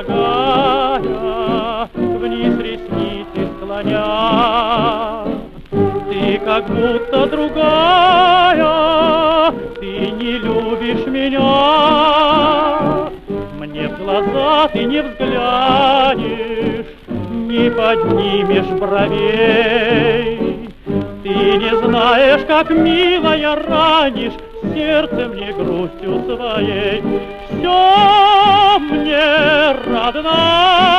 дорогая, вниз ресницы склоня. Ты как будто другая, ты не любишь меня. Мне в глаза ты не взглянешь, не поднимешь бровей. Ты не знаешь, как, милая, ранишь сердце мне грустью своей. Все мне родная